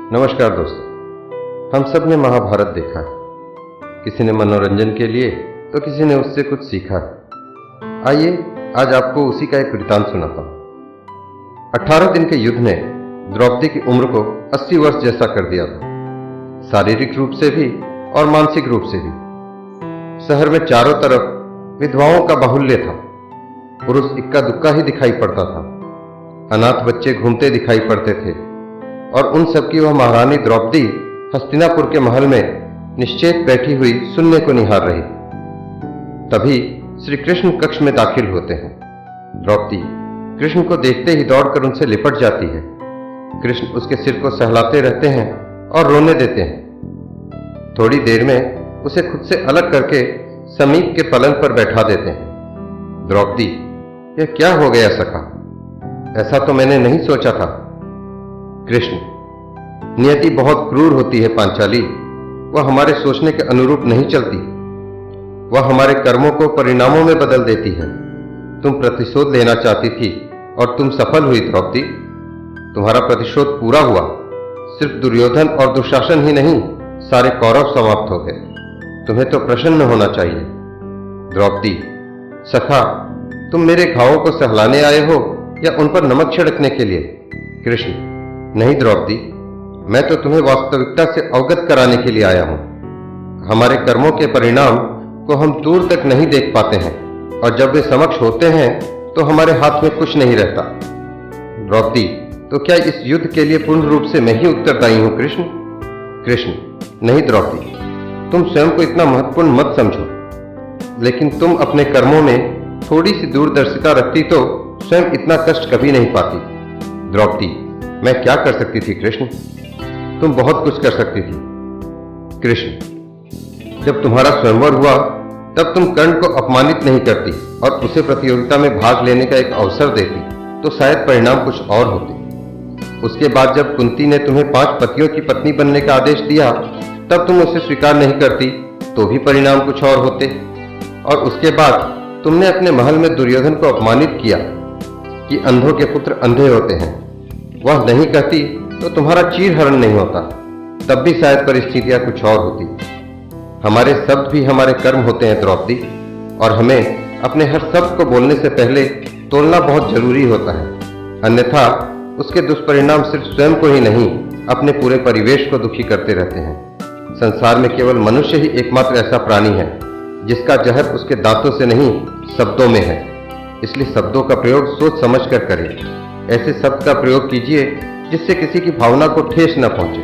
नमस्कार दोस्तों, हम सब ने महाभारत देखा है। किसी ने मनोरंजन के लिए तो किसी ने उससे कुछ सीखा है। आइए आज आपको उसी का एक वृतांत सुनाता हूं। 18 दिन के युद्ध ने द्रौपदी की उम्र को 80 वर्ष जैसा कर दिया था, शारीरिक रूप से भी और मानसिक रूप से भी। शहर में चारों तरफ विधवाओं का बाहुल्य था। पुरुष इक्का दुक्का ही दिखाई पड़ता था। अनाथ बच्चे घूमते दिखाई पड़ते थे और उन सबकी वह महारानी द्रौपदी हस्तिनापुर के महल में निश्चेत बैठी हुई सुनने को निहार रही। तभी श्री कृष्ण कक्ष में दाखिल होते हैं। द्रौपदी कृष्ण को देखते ही दौड़कर उनसे लिपट जाती है। कृष्ण उसके सिर को सहलाते रहते हैं और रोने देते हैं। थोड़ी देर में उसे खुद से अलग करके समीप के पलंग पर बैठा देते हैं। द्रौपदी, यह क्या हो गया सखा? ऐसा तो मैंने नहीं सोचा था। कृष्ण, नियति बहुत क्रूर होती है पांचाली। वह हमारे सोचने के अनुरूप नहीं चलती। वह हमारे कर्मों को परिणामों में बदल देती है। तुम प्रतिशोध लेना चाहती थी और तुम सफल हुई द्रौपदी। तुम्हारा प्रतिशोध पूरा हुआ। सिर्फ दुर्योधन और दुशासन ही नहीं, सारे कौरव समाप्त हो गए। तुम्हें तो प्रसन्न होना चाहिए। द्रौपदी, सखा, तुम मेरे घावों को सहलाने आए हो या उन पर नमक छिड़कने के लिए? कृष्ण, नहीं द्रौपदी, मैं तो तुम्हें वास्तविकता से अवगत कराने के लिए आया हूं। हमारे कर्मों के परिणाम को हम दूर तक नहीं देख पाते हैं और जब वे समक्ष होते हैं तो हमारे हाथ में कुछ नहीं रहता। द्रौपदी, तो क्या इस युद्ध के लिए पूर्ण रूप से मैं ही उत्तरदायी हूं कृष्ण? कृष्ण, नहीं द्रौपदी, तुम स्वयं को इतना महत्वपूर्ण मत समझो। लेकिन तुम अपने कर्मों में थोड़ी सी दूरदर्शिता रखती तो स्वयं इतना कष्ट कभी नहीं पाती। द्रौपदी, मैं क्या कर सकती थी कृष्ण? तुम बहुत कुछ कर सकती थी। कृष्ण, जब तुम्हारा स्वयंवर हुआ तब तुम कर्ण को अपमानित नहीं करती और उसे प्रतियोगिता में भाग लेने का एक अवसर देती तो शायद परिणाम कुछ और होते। उसके बाद जब कुंती ने तुम्हें 5 पतियों की पत्नी बनने का आदेश दिया तब तुम उसे स्वीकार नहीं करती तो भी परिणाम कुछ और होते। और उसके बाद तुमने अपने महल में दुर्योधन को अपमानित किया कि अंधों के पुत्र अंधे होते हैं। वह नहीं कहती तो तुम्हारा चीरहरण नहीं होता, तब भी शायद परिस्थितियां कुछ और होती। हमारे शब्द भी हमारे कर्म होते हैं द्रौपदी, और हमें अपने हर शब्द को बोलने से पहले तोलना बहुत जरूरी होता है। अन्यथा उसके दुष्परिणाम सिर्फ स्वयं को ही नहीं, अपने पूरे परिवेश को दुखी करते रहते हैं। संसार में केवल मनुष्य ही एकमात्र ऐसा प्राणी है जिसका जहर उसके दांतों से नहीं, शब्दों में है। इसलिए शब्दों का प्रयोग सोच समझ कर करें। ऐसे शब्द का प्रयोग कीजिए जिससे किसी की भावना को ठेस न पहुंचे,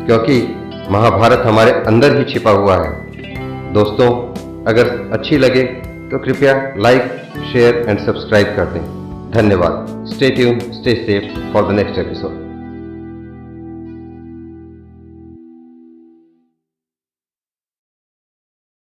क्योंकि महाभारत हमारे अंदर ही छिपा हुआ है। दोस्तों, अगर अच्छी लगे तो कृपया लाइक, शेयर एंड सब्सक्राइब कर दें। धन्यवाद। Stay tuned, stay safe for the next episode.